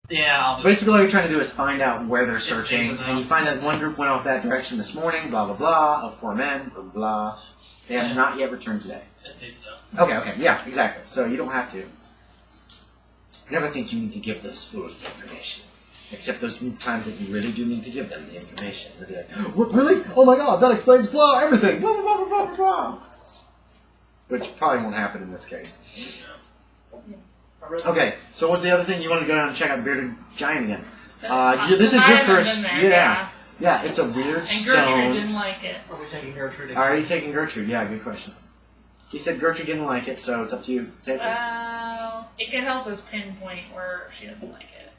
Yeah. Basically, all you're trying to do is find out where they're searching, and you find that one group went off that direction this morning. Blah blah blah. Of 4 men. Blah blah. They have not yet returned today. Okay, yeah, exactly. So you don't have to. I never think you need to give those fools the information. Except those times that you really do need to give them the information. They'll be like, what, really? Oh my god, that explains blah, everything. Blah, blah, blah, blah, blah, blah. Which probably won't happen in this case. Okay, so what's the other thing? You want to go down and check out the Bearded Giant again. This is your first... Yeah, it's a weird and stone. Gertrude didn't like it. Are we taking Gertrude again? Are you taking Gertrude? Yeah, good question. He said Gertrude didn't like it, so it's up to you. Take it. Well, it could help us pinpoint where she doesn't like it.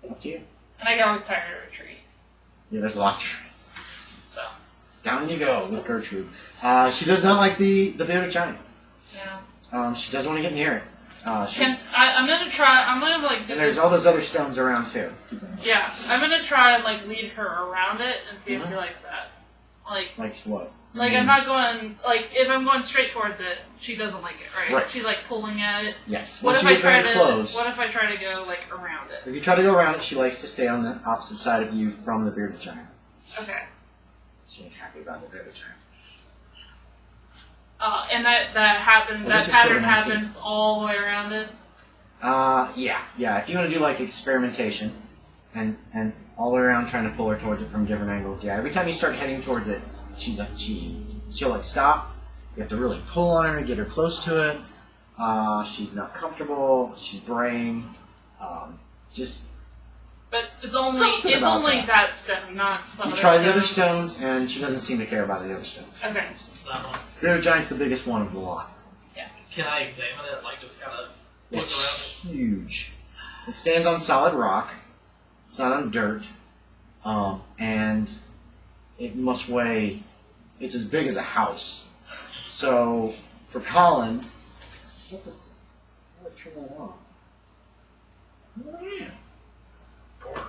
Up to you. And I can always tie her to a tree. Yeah, there's a lot of trees. So. Down you go with Gertrude. She does not like the Bearded Giant. Yeah. She doesn't want to get near it. I'm gonna try. I'm gonna like. Do and there's this. all those other stones around too. Yeah, I'm gonna try and like lead her around it and see if she likes that. Like what? Like I'm not going. Like if I'm going straight towards it, she doesn't like it, right? Right. She's like pulling at it. Yes. What Once if you I get try very to? close, What if I try to go like around it? if you try to go around it, she likes to stay on the opposite side of you from the Bearded Giant. Okay. She ain't happy about the Bearded Giant. And that happens. Well, that pattern happens all the way around it. Yeah. If you want to do like experimentation, and all the way around trying to pull her towards it from different angles. Yeah. Every time you start heading towards it, she'll like stop. You have to really pull on her and get her close to it. She's not comfortable. She's braying. But it's only that stone, not the You try the other stones, and she doesn't seem to care about the other stones. Okay. Bearded Giant's the biggest one of the lot. Yeah. Can I examine it? Like just kind of look It's around? huge. It stands on solid rock. It's not on dirt. And it must weigh. It's as big as a house. So for Collin, what the? How do I turn that on?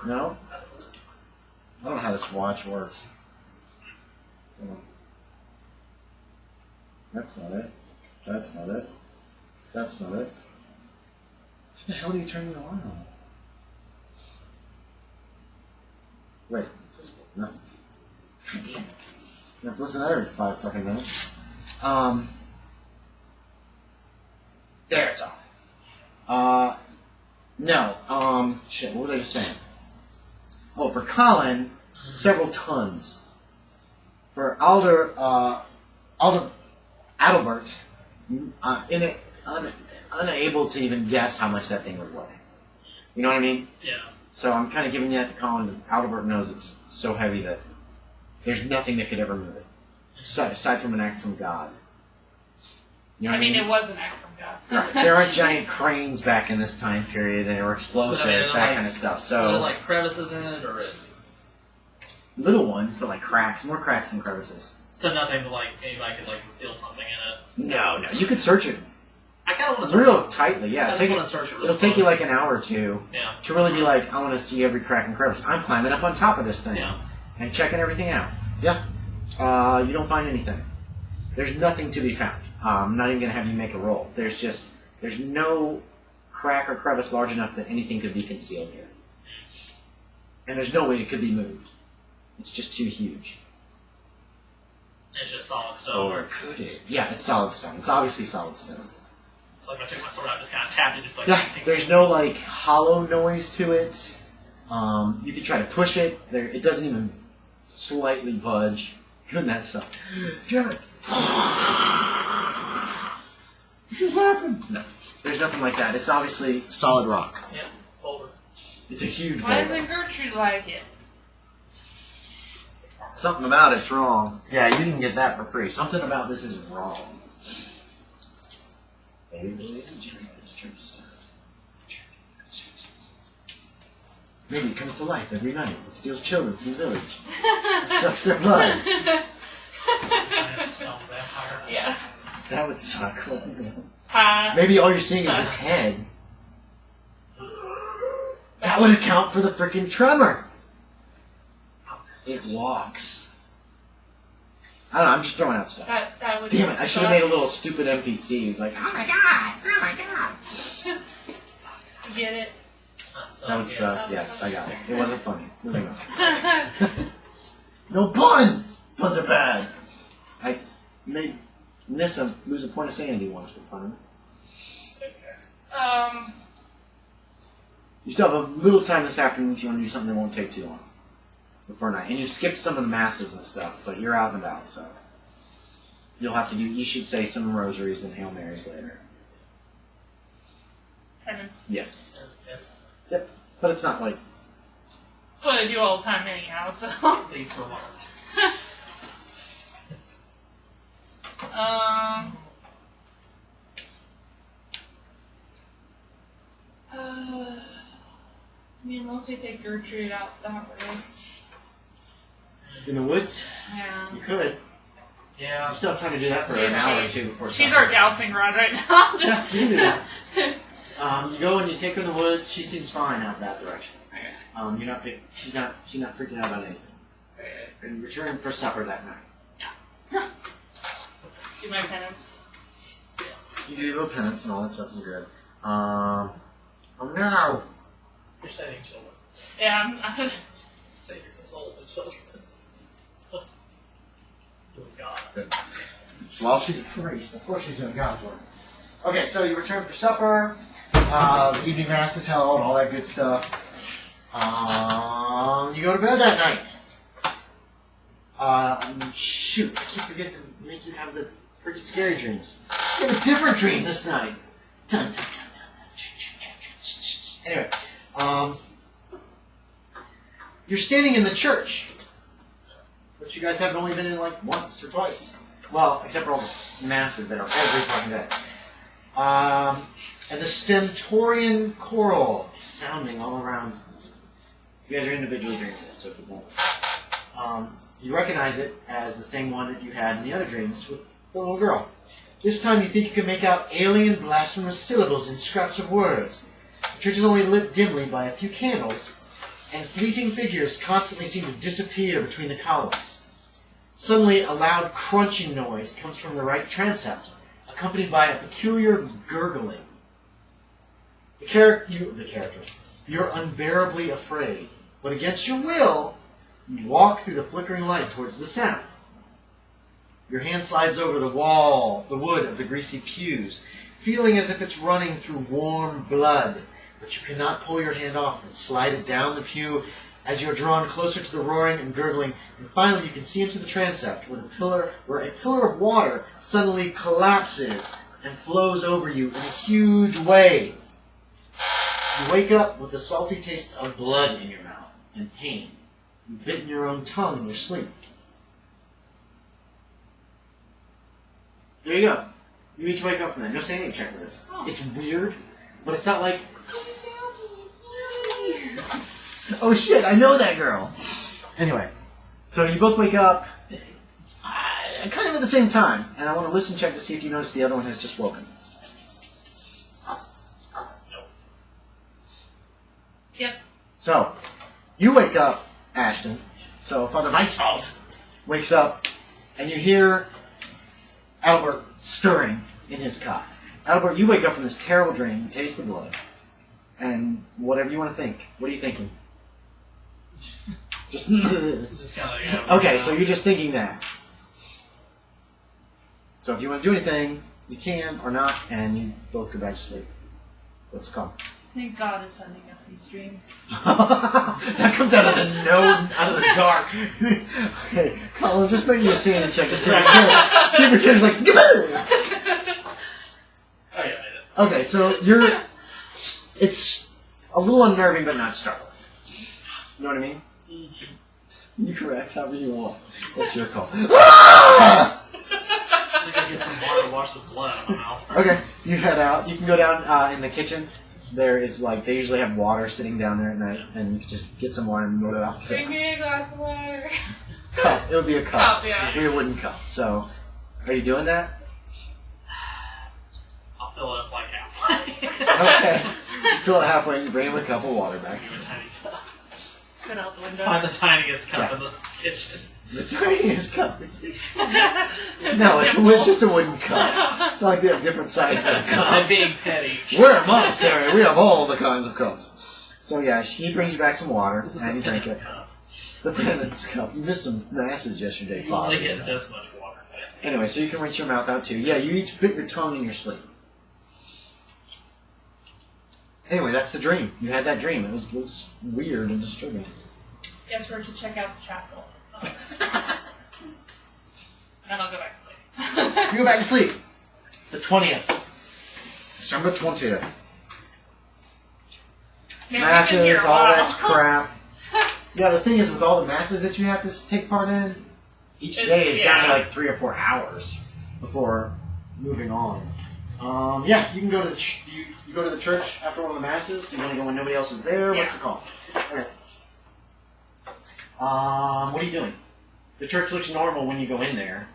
No? I don't know how this watch works. Hold on. That's not it. That's not it. That's not it. How the hell do you turn the alarm on? Wait, it's this one. Nothing. God damn it. You have to listen to that every 5 fucking minutes. There, it's off. No, shit, what was I just saying? Oh, for Collin, several tons. For Adalbert, unable to even guess how much that thing would weigh. You know what I mean? Yeah. So I'm kind of giving that to Collin. Adalbert knows it's so heavy that there's nothing that could ever move it, aside from an act from God. You know what I mean? It was an act from God. So. Right. There are giant cranes back in this time period, and there were explosives, that kind of stuff. So are there like crevices in it, or little ones, but like cracks, more cracks than crevices. So nothing to like anybody could like conceal something in it. No, you could search it. I kind of want to real tightly, yeah. It'll take you like an hour or two to really be like, I want to see every crack and crevice. I'm climbing up on top of this thing and checking everything out. Yeah. You don't find anything. There's nothing to be found. I'm not even going to have you make a roll. There's no crack or crevice large enough that anything could be concealed here. And there's no way it could be moved. It's just too huge. It's just solid stone. Or could it? Yeah, it's solid stone. It's obviously solid stone. So like I took my sword out, just kind of tapped it, just like. Yeah, there's no like hollow noise to it. You could try to push it. It doesn't even slightly budge. Even that stuff. Jared. What just happened? No, there's nothing like that. It's obviously solid rock. Yeah, it's boulder. It's a huge Why boulder. doesn't Gertrude like it? Something about it's wrong. Yeah, you didn't get that for free. Something about this is wrong. Maybe it comes to life every night. It steals children from the village. It sucks their blood. Yeah. That would suck. Maybe all you're seeing is its head. That would account for the freaking tremor. It walks. I don't know, I'm just throwing out stuff. That would Damn it, I should have made a little stupid NPC who's like, oh my god. Get it? That was, yes, I got it. It wasn't funny. Moving on. No puns! Puns are bad. I made Nissa lose a point of sanity once for fun. You still have a little time this afternoon if you want to do something that won't take too long. Before night. And you skipped some of the masses and stuff, but you're out and about, so. You'll have to do, you should say some rosaries and Hail Marys later. Penance. Yes. Yes. Yep. But it's not like... That's what I do all the time anyhow, so... Leave for once. I mean, unless we take Gertrude out that way. In the woods? Yeah. You could. Yeah. You still have time to do that for an hour or two before She's supper. our dousing rod right now. Yeah, you can do that. You go and you take her in the woods. She seems fine out that direction. Okay. You're not she's not freaking out about anything. Okay. And return for supper that night. Yeah. Do my penance. You do your little penance and all that stuff's good. Oh no! You're saving children. Yeah, I'm Saving the souls of children. Doing God. Good. Well, she's a priest. Of course she's doing God's work. Okay, so you return for supper. The evening mass is held, all that good stuff. You go to bed that night. Shoot, I keep forgetting to make you have the freaking scary dreams. You have a different dream this night. Dun, dun, dun, dun, dun. Anyway, you're standing in the church, which you guys haven't only been in like once or twice. Well, except for all the masses that are every fucking day. And the stentorian choral is sounding all around. You guys are individually drinking this, so if you won't. You recognize it as the same one that you had in the other dreams with the little girl. This time you think you can make out alien blasphemous syllables in scraps of words. The church is only lit dimly by a few candles, and fleeting figures constantly seem to disappear between the columns. Suddenly, a loud crunching noise comes from the right transept, accompanied by a peculiar gurgling. You're unbearably afraid, but against your will, you walk through the flickering light towards the sound. Your hand slides over the wood of the greasy pews, feeling as if it's running through warm blood, but you cannot pull your hand off and slide it down the pew as you're drawn closer to the roaring and gurgling, and finally you can see into the transept where a pillar of water suddenly collapses and flows over you in a huge wave. You wake up with the salty taste of blood in your mouth and pain. You've bitten your own tongue in your sleep. There you go. You each wake up from that. No sanity check for this. Oh. It's weird, but it's not like... Oh shit, I know that girl. Anyway, so you both wake up kind of at the same time, and I want to listen check to see if you notice the other one has just woken. Yep. So, you wake up, Ashton. So Father Weißwald wakes up, and you hear Adalbert stirring in his cot. Adalbert, you wake up from this terrible dream, you taste the blood, and whatever you want to think. What are you thinking? Just kind of, okay, so you're just thinking that. So if you want to do anything, you can or not, and you both go back to sleep. What's it called? Thank God is sending us these dreams. That comes out of the dark. Okay, Collin, just make me a sanity check. Just see if your kid's like, okay, so it's a little unnerving, but not startling. You know what I mean? You correct, however you want. That's your call. I gotta get some water to wash the blood out of my mouth. Okay, you head out. You can go down in the kitchen. There is they usually have water sitting down there at night, and you can just get some water and load it off. Bring me a glass of water. Cup. It would be a cup. Cup, yeah. It would be a wooden cup. So, are you doing that? I'll fill it up like halfway. Okay. You fill it halfway and you bring him a cup of water back. Give a tiny cup. Spit out the window. Find the tiniest cup in the kitchen. The tiniest cup. No, it's just a wooden cup. It's not like they have different sizes of cups. I'm being petty. We're a monastery. We have all the kinds of cups. So yeah, he brings you back some water, This is and the you drink penance it. cup. The penance cup. You missed some masses yesterday, You Father. only get this much water. Anyway, so you can rinse your mouth out too. Yeah, you each bit your tongue in your sleep. Anyway, that's the dream. You had that dream. It was weird and disturbing. Guess we're to check out the chapel. And I'll go back to sleep. You go back to sleep. The 20th. December 20th. Maybe we can hear Masses, a all while. that crap. Yeah, the thing is, with all the masses that you have to take part in, each day is down to like 3 or 4 hours before moving on. Yeah, you can go to the you go to the church after one of the masses. Do you want to go when nobody else is there? Yeah. What's the call? Okay. What are you doing? The church looks normal when you go in there.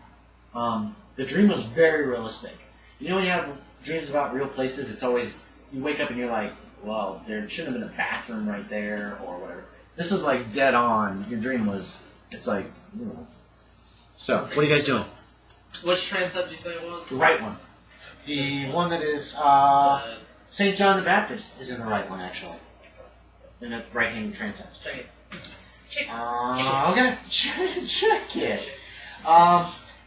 The dream was very realistic. You know when you have dreams about real places, it's always, you wake up and you're like, well, there shouldn't have been a bathroom right there or whatever. This was like dead on. Your dream was, it's like, you know. So, what are you guys doing? Which transept did you say it was? The right one. The one that is, St. John the Baptist is in the right one, actually. In the right-hand transept. Check it. Okay. Check it.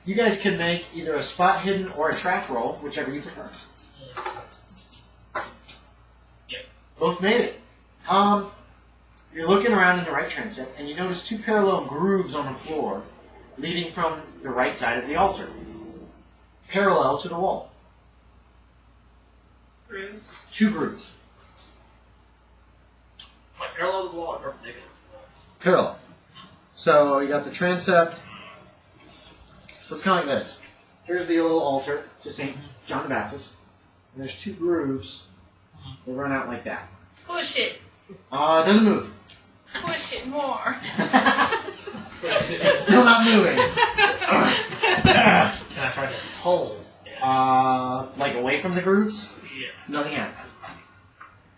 You guys can make either a spot hidden or a track roll, whichever you prefer. Yep. Both made it. You're looking around in the right transept, and you notice 2 parallel grooves on the floor leading from the right side of the altar, parallel to the wall. Grooves. 2 grooves. Like parallel to the wall or perpendicular? Parallel. So you got the transept. So it's kind of like this. Here's the little altar to St. John the Baptist. And there's 2 grooves that run out like that. Push it. It doesn't move. Push it more. It's still not moving. Can I try to pull it? Like away from the grooves? Yeah. Nothing happens.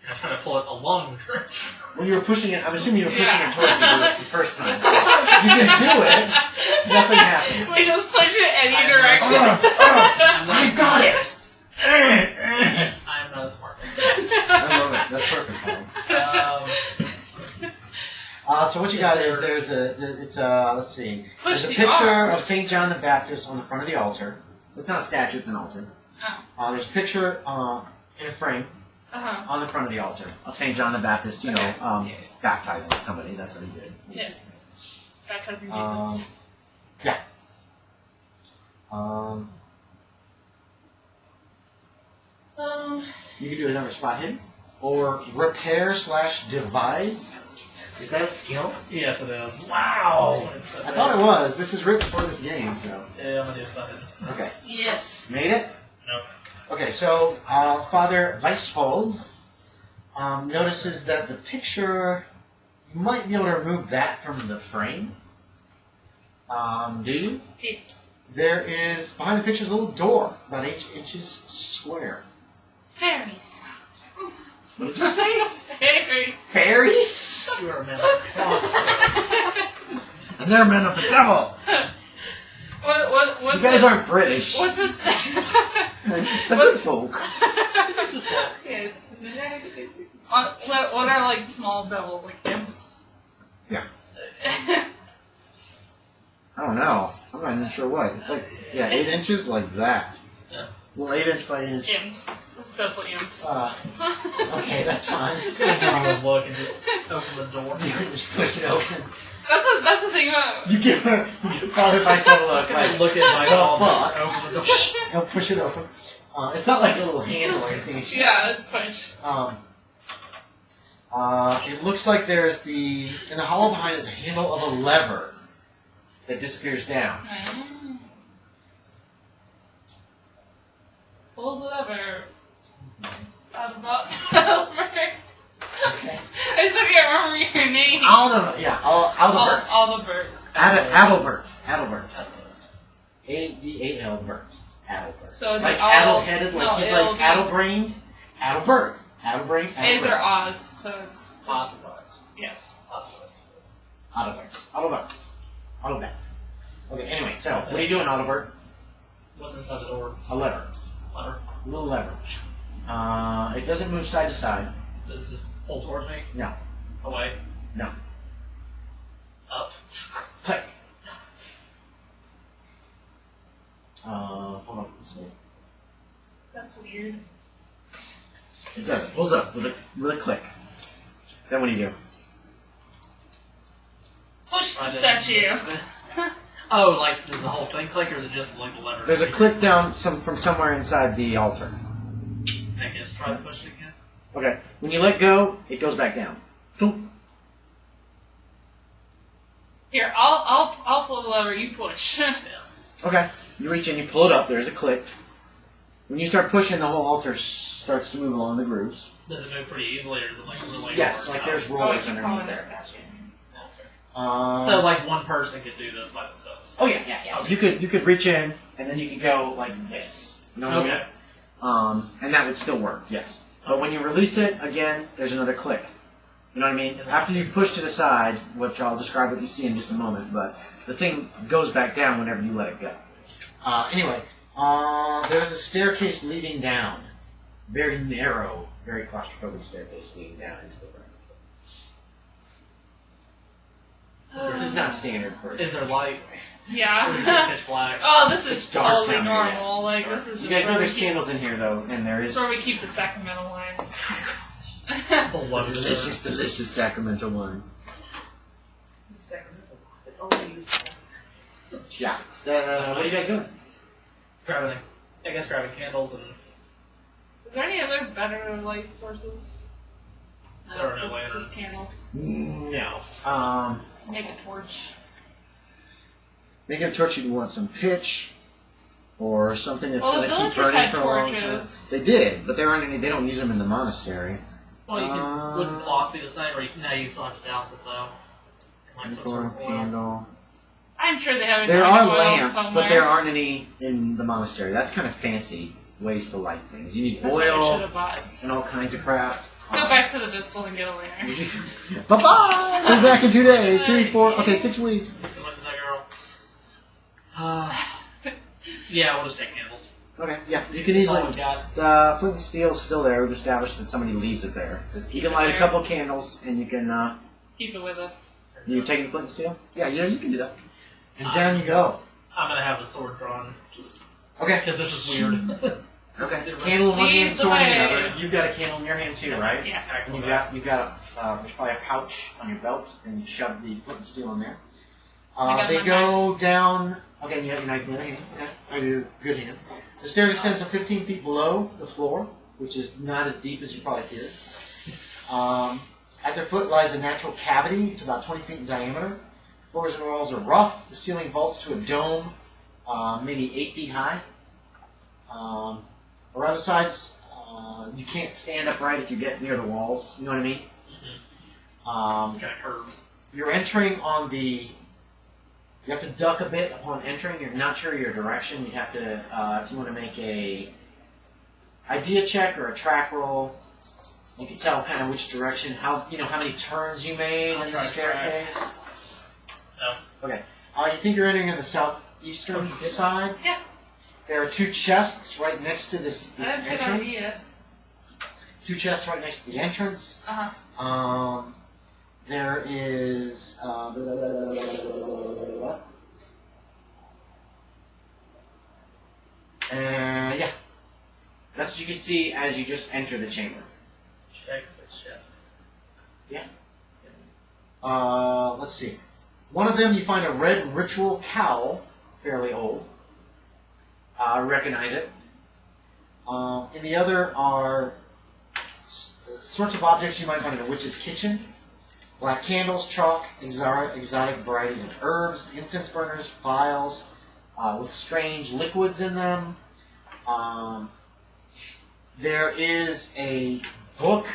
Can I try to pull it along the grooves? Well, you were pushing it. I'm assuming you were pushing Yeah. it towards the grooves the first time. You can do it. Nothing happens. We just push it any direction. I got it. I'm not a smart man. I love it. That's perfect, Colin. So what you got is there's let's see. There's a picture of St. John the Baptist on the front of the altar. So it's not a statue, it's an altar. Oh. There's a picture in a frame on the front of the altar of St. John the Baptist, you know, baptizing somebody. That's what he did. Yes. Baptizing Jesus. Yeah. You can do another spot hidden. Or repair/devise. Is that a skill? Yes, it is. Wow! I thought it was. This is written for this game, so. Yeah, I'm gonna do something. Okay. Yes. Made it? Nope. Okay, so Father Weißwald notices that the picture, you might be able to remove that from the frame. Do you? Yes. There is, behind the picture, is a little door, about 8 inches square. Fairies. What did you say? Fairies. Fairies? You are a man of God. And they're men of the devil. What's You guys aren't British. What's it? The good folk. Yes. What are like small devils, like imps? Yeah. I don't know. I'm not even sure what. It's like, 8 inches like that. Yeah. Well, 8 inch by 8 inch. Imps. It's definitely imps. Okay, that's fine. Just gonna give you a look and just open the door. You can just push it open. That's the thing about. You give Father Weißwald a look like, Look at my the ball. fuck? Just open the door. He'll push it open. It's not like a little handle or anything. It's Yeah, it's push. it looks like there's in the hollow behind is a handle of a lever that disappears down. Pull the lever. Adalbert. Okay. I still can't remember your name. Adalbert. Adalbert. Adalbert. Adalbert. Adalbert. So like the addle-headed, like no, he's it'll like be- addle-brained. Adalbert. Addle-brained. A's Adalbert. are Oz, so it's. Adalbert. Yes. Adalbert. Okay, anyway, so what are you doing, Adalbert? What's inside the door? A lever. Lever. A little lever. It doesn't move side to side. Does it just Pull towards me? No. Away? No. Up? Click. Hold on. Let's see. That's weird. It does. It pulls up with a click. Then what do you do? Push the statue. Oh, like, does the whole thing click, or is it just like the lever? There's a click down from somewhere inside the altar. I guess try to push it again. Okay. When you let go, it goes back down. Boom. Here, I'll pull the lever. You push. Okay. You reach in, you pull it up. There's a click. When you start pushing, the whole altar starts to move along the grooves. Does it move pretty easily, or is it like really Yes, hard? like there's rollers underneath there. So like one person could do this by themselves. Oh yeah. You could reach in and then you could go like this. You know what I mean? And that would still work. Yes. But when you release it again, there's another click. You know what I mean? After you've pushed to the side, which I'll describe what you see in just a moment, but the thing goes back down whenever you let it go. Anyway, there's a staircase leading down. Very narrow, very claustrophobic staircase leading down into the room. This is not standard for you. Is there light? Yeah. Is it pitch black? Oh, this is dark totally down here, normal. yes. Like Dark. this is You just guys know where there's we keep, candles in here though, and there is where we keep the sacramental wines. delicious sacramental wines. It's only used. Yeah. What are you guys doing? Grabbing candles and. Is there any other better light sources? There are no just lanterns. candles. No. Make a torch. Make a torch. You want some pitch, or something that's Well, going the to keep villagers burning had for a long time. torches. They did, but there aren't any. They don't use them in the monastery. Well, you can. Wouldn't cloth be the same, or now you still have to douse it though. Like some sort of oil. Candle. I'm sure they have. There anointing are oil lamps, somewhere. but there aren't any in the monastery. That's kind of fancy ways to light things. You need That's what I should oil have bought. and all kinds of crap. Let's go back to the Vistal and get a lantern. Bye-bye! We're back in 2 days. 3, 4, okay, 6 weeks. Look at that girl. Yeah, we'll just take candles. Okay, yeah, you can That's all easily. we got. The flint and steel is still there. We've established that somebody leaves it there. Just You keep can it light a there. couple candles, and you can. Keep it with us. You taking the flint and steel? Yeah, you can do that. And down you go. I'm gonna have the sword drawn, just Okay. because this is weird. Okay. Candle in one hand, Lead the sword in the way. other. You've got a candle in your hand too, right? Yeah. And you've got there's probably a pouch on your belt, and you shove the flint and steel in there. I got They my go down. Okay, you have your knife in the other hand. Okay, I do. Good hand. The stairs extend some 15 feet below the floor, which is not as deep as you probably feared. At their foot lies a natural cavity. It's about 20 feet in diameter. Floors and walls are rough. The ceiling vaults to a dome, maybe 8 feet high. Around the sides, you can't stand upright if you get near the walls. You know what I mean? Kind of curved. You're entering on the. You have to duck a bit upon entering. You're not sure your direction. You have to, if you want to make a idea check or a track roll, you can tell kind of which direction, how many turns you made in the staircase. No. Okay. You think you're entering on the southeastern side? Yeah. There are 2 chests right next to this That's a good entrance. idea. 2 chests right next to the entrance. Uh-huh. There is. Yeah. That's what you can see as you just enter the chamber. Check the chests. Yeah. Let's see. One of them you find a red ritual cowl, fairly old. Recognize it. In the other are sorts of objects you might find in a witch's kitchen. Black candles, chalk, exotic varieties of herbs, incense burners, vials with strange liquids in them. There is a book.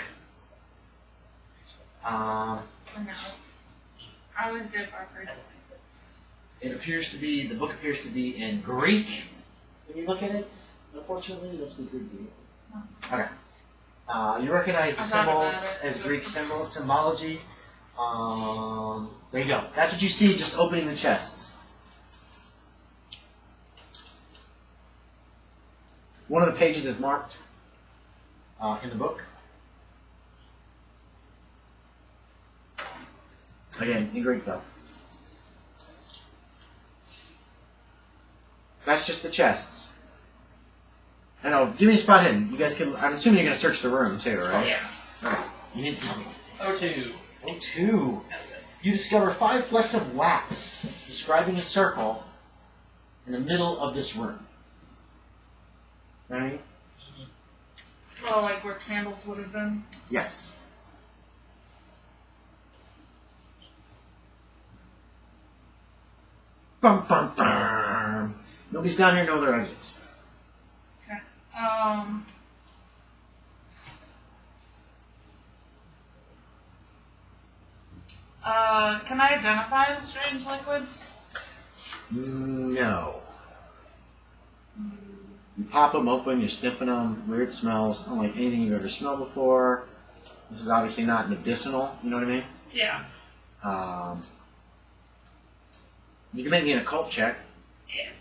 I was good for first. The book appears to be in Greek. When you look at it, unfortunately, you don't speak Greek, do you? Okay. You recognize the I thought symbols about it. as Greek symbology. There you go. That's what you see just opening the chests. One of the pages is marked in the book. Again, in Greek though. That's just the chests. I know. Give me a spot hidden. You guys can. I'm assuming you're gonna search the room too, right? Oh, yeah. Alright. You didn't tell me. O2. O2. That's it. You discover 5 flecks of wax, describing a circle in the middle of this room. Right? Oh, like where candles would have been? Yes. Bum, bum, bum. Nobody's down here, no other exits. Okay. Can I identify the strange liquids? No. You pop them open, you're sniffing them, weird smells, unlike anything you've ever smelled before. This is obviously not medicinal, you know what I mean? Yeah. You can make me an occult check. Yeah.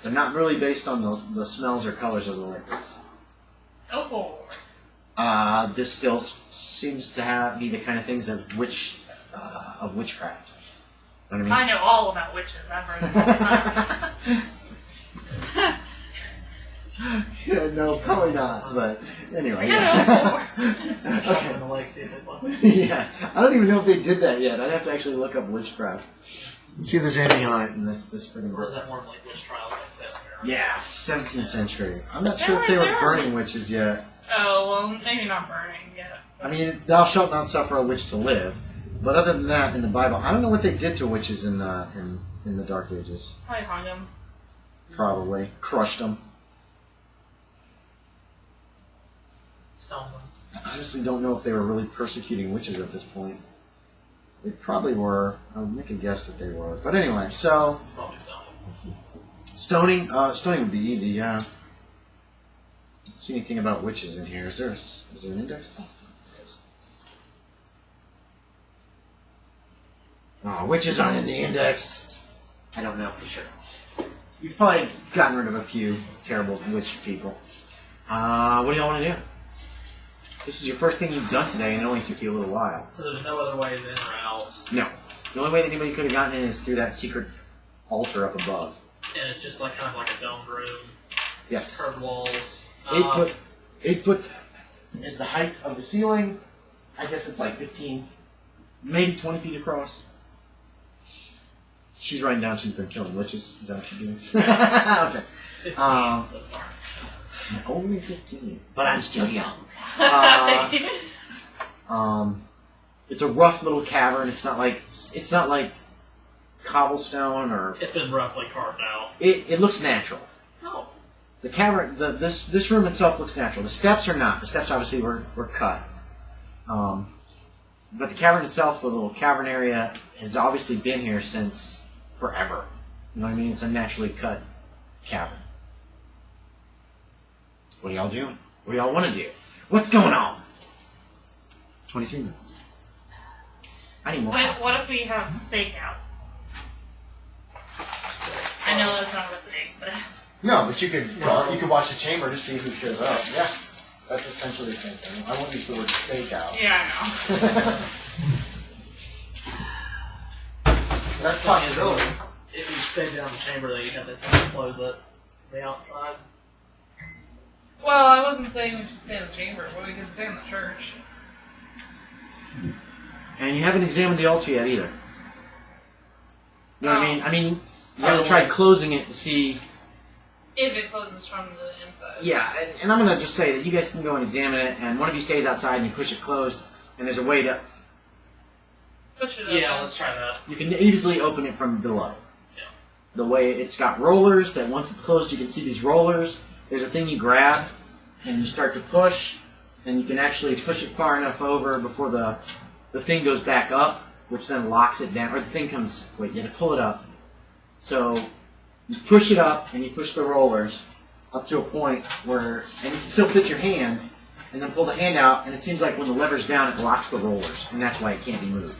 They're not really based on the smells or colors of the liquids. Oh, boy. This still seems to be the kind of things of witchcraft. You know what I mean? I know all about witches. I've heard them. Yeah, no, probably not. But anyway, Shove yeah. Shove in the leg, see if they fuck. Yeah, I don't even know if they did that yet. I'd have to actually look up witchcraft. See if there's anything on it in this freaking Or is book. that more of like witch trials like that? Yeah, 17th century. I'm not sure if they were burning witches yet. Oh, well, maybe not burning yet. I mean, thou shalt not suffer a witch to live. But other than that, in the Bible, I don't know what they did to witches in the Dark Ages. Probably hung them. Probably crushed them. Stone them. I honestly don't know if they were really persecuting witches at this point. They probably were. I would make a guess that they were. But anyway, so Probably stone. stoning would be easy. Yeah. Don't see anything about witches in here. Is there an index? Oh, witches aren't in the index. I don't know for sure. You've probably gotten rid of a few terrible witch people. What do y'all want to do? This is your first thing you've done today, and it only took you a little while. So there's no other ways in or out. No. The only way that anybody could have gotten in is through that secret altar up above. And it's just like kind of like a domed room. Yes. Curved walls. 8 foot is the height of the ceiling. I guess it's like 15, maybe 20 feet across. She's writing down she's been killing witches. Is that what she's doing? Okay. 15 so far. Only 15. But I'm still young. It's a rough little cavern. It's not like cobblestone or. It's been roughly carved out. It looks natural. Oh. The cavern, this room itself looks natural. The steps are not. The steps obviously were cut. But the cavern itself, the little cavern area, has obviously been here since forever. You know what I mean? It's a naturally cut cavern. What are y'all doing? What do y'all want to do? What's going on? 23 minutes. I need more. Wait, what if we have stakeout? I know that's not a thing, but... No, but you could watch the chamber to see who shows up. Yeah, that's essentially the same thing. I won't use the word stakeout. Yeah, I know. That's a possibility. If you stayed down the chamber, though, you'd have to close it from the outside. Well, I wasn't saying we should stay in the chamber, but we could stay in the church. And you haven't examined the altar yet either. You know what I mean? I mean, you haven't tried closing it to see... If it closes from the inside. Yeah, and I'm going to just say that you guys can go and examine it, and one of you stays outside and you push it closed, and there's a way to... Push it Yeah, open. let's try that. You can easily open it from below. Yeah. The way it's got rollers, that once it's closed you can see these rollers. There's a thing you grab, and you start to push, and you can actually push it far enough over before the thing goes back up, which then locks it down. Or the thing comes... Wait, you have to pull it up. So... You push it up, and you push the rollers up to a point where, and you can still fit your hand, and then pull the hand out, and it seems like when the lever's down, it locks the rollers, and that's why it can't be moved.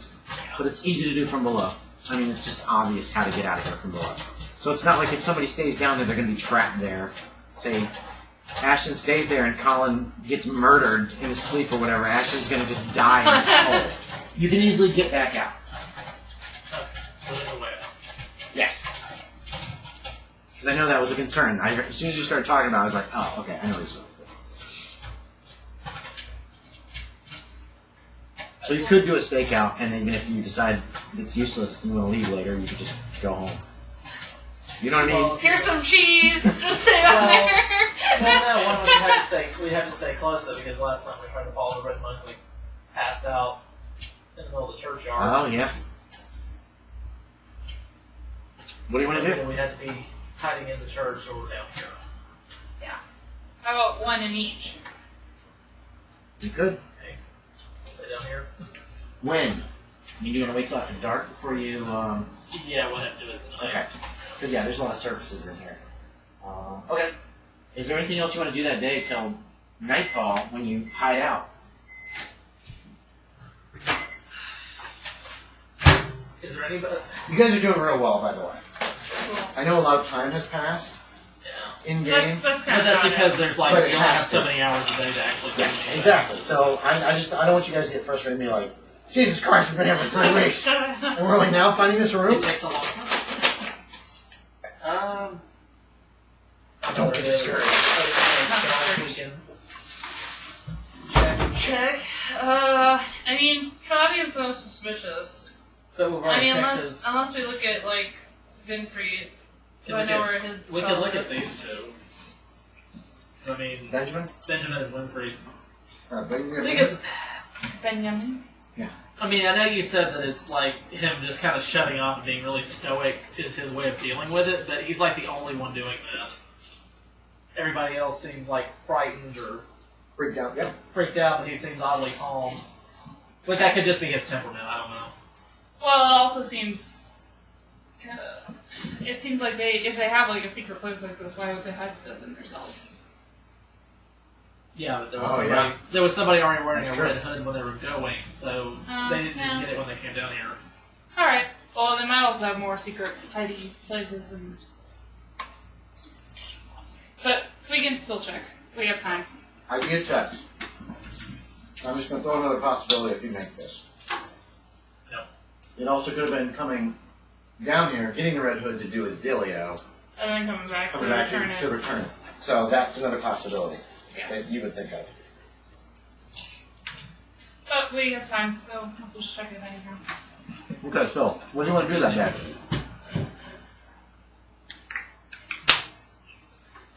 But it's easy to do from below. I mean, it's just obvious how to get out of here from below. So it's not like if somebody stays down there, they're going to be trapped there. Say, Ashton stays there, and Collin gets murdered in his sleep or whatever. Ashton's going to just die in his hole. You can easily get back out. Because I know that was a concern. As soon as you started talking about it, I was like, oh, okay, I know what you're saying. So you could do a stakeout, and even if you decide it's useless and you want to leave later, you could just go home. You know what I mean? Here's some cheese. Just stay out there. No, one we had to stay close though because last time we tried to follow the red monk, we passed out in the middle of the churchyard. Oh yeah. What do you want to do? We had to be hiding in the church or we're down here. Yeah. How about one in each? You could. Okay. Stay down here. When? You want to wait till after dark before you? Yeah, we'll have to do it tonight. Okay. Because yeah, there's a lot of surfaces in here. Okay. Is there anything else you want to do that day till nightfall when you hide out? Is there anybody? You guys are doing real well, by the way. Cool. I know a lot of time has passed Yeah. in game. That's But kind of that's because there's like But it you only has have so to. many hours a day to actually do Yes, it. exactly. So I don't want you guys to get frustrated and be like, Jesus Christ, we've been here for 3 weeks. And we're only now finding this room? It takes a long time. Don't get discouraged. Check. I mean, Flavian's so suspicious. But we've I already mean, checked his- unless we look at like Winfrey. Do I know where his We cell could look is? at these two. I mean, Benjamin? Benjamin is Winfrey. Benjamin? Because, Benjamin. I mean, I know you said that it's like him just kind of shutting off and being really stoic is his way of dealing with it, but he's like the only one doing that. Everybody else seems like frightened or Freaked out, yep. freaked out, but he seems oddly calm. But that could just be his temperament, I don't know. Well, it also seems. It seems like if they have like a secret place like this, why would they hide stuff in their cells? Yeah, but Oh, yeah. there was somebody already wearing That's a true. red hood when they were going, so they didn't just get it when they came down here. All right. Well, they might also have more secret hiding places, and. But we can still check. We have time. Idea check. I'm just going to throw another possibility if you make this. No. It also could have been coming down here, getting the Red Hood to do his dealio, And then coming back coming to back return to it. return it. So that's another possibility Yeah. that you would think of. But we have time, so we'll just check it anyhow. Okay, so what do you want to do that day?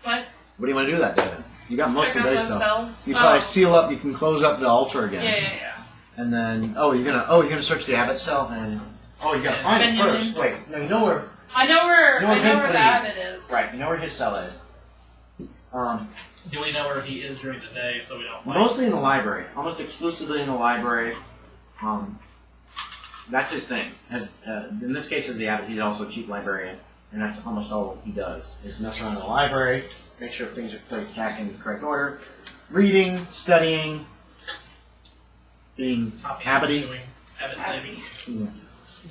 What? What do you want to do that day then? You got most Check of the out day those stuff. cells? You probably Oh. seal up. You can close up the altar again. Yeah. And then you're gonna search the abbot cell and you gotta find it Benjamin. first. Wait, no, you know where. I know where. You know I know where where the he- abbot is. Right, you know where his cell is. Do we know where he is during the day so we don't like... Mostly in the library, almost exclusively in the library. That's his thing. In this case, as the abbot, he's also a chief librarian, and that's almost all he does is mess around in the library, make sure things are placed back in the correct order, reading, studying, being abbotty. Doing abbot things. Yeah.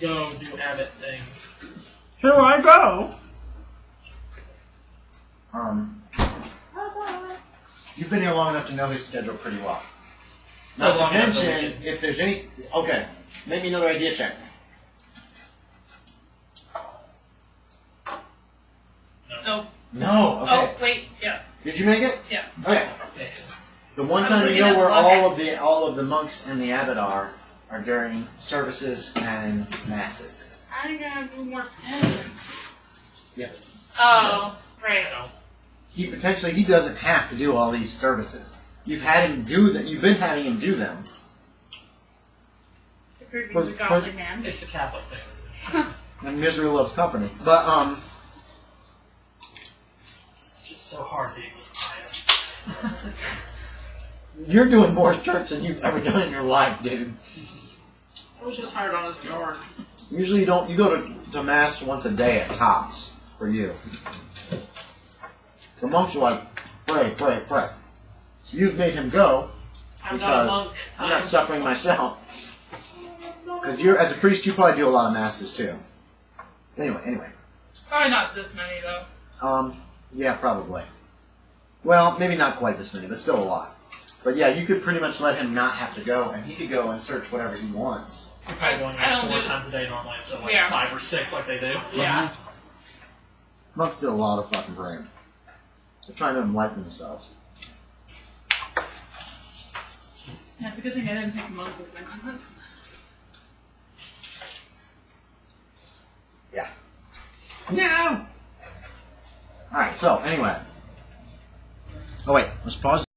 Go do abbot things. Here I go. You've been here long enough to know his schedule pretty well. So Not to long enough that we mention, if there's any... Okay, make me another idea check. Nope. No, okay. Oh, wait. Yeah. Did you make it? Yeah. Okay. Okay. The one I was time you looking know at where the all of the monks and the abbot are during services and masses. I gotta do more penance. Yep. Oh, right. He doesn't have to do all these services. You've had him do that. You've been having him do them. The creepy's a godly man. It's the Catholic thing. And misery loves company. But It's just so hard being this pious. you're doing more church than you've ever done in your life, dude. I was just hired on his guard. Usually you don't. You go to mass once a day at tops for you. The monks are like, pray, pray, pray. You've made him go I'm not a because monk. I'm not suffering myself. Because as a priest, you probably do a lot of masses too. Anyway. Probably not this many though. Yeah, probably. Well, maybe not quite this many, but still a lot. But yeah, you could pretty much let him not have to go, and he could go and search whatever he wants. You're probably going I like don't 4 do- times a day normally instead of like Yeah. 5 or 6 like they do. Yeah. Monks did a lot of fucking praying. They're trying to enlighten themselves. Yeah, it's a good thing I didn't pick monks as my class. Yeah. No! Alright, so, anyway. Oh, wait. Let's pause.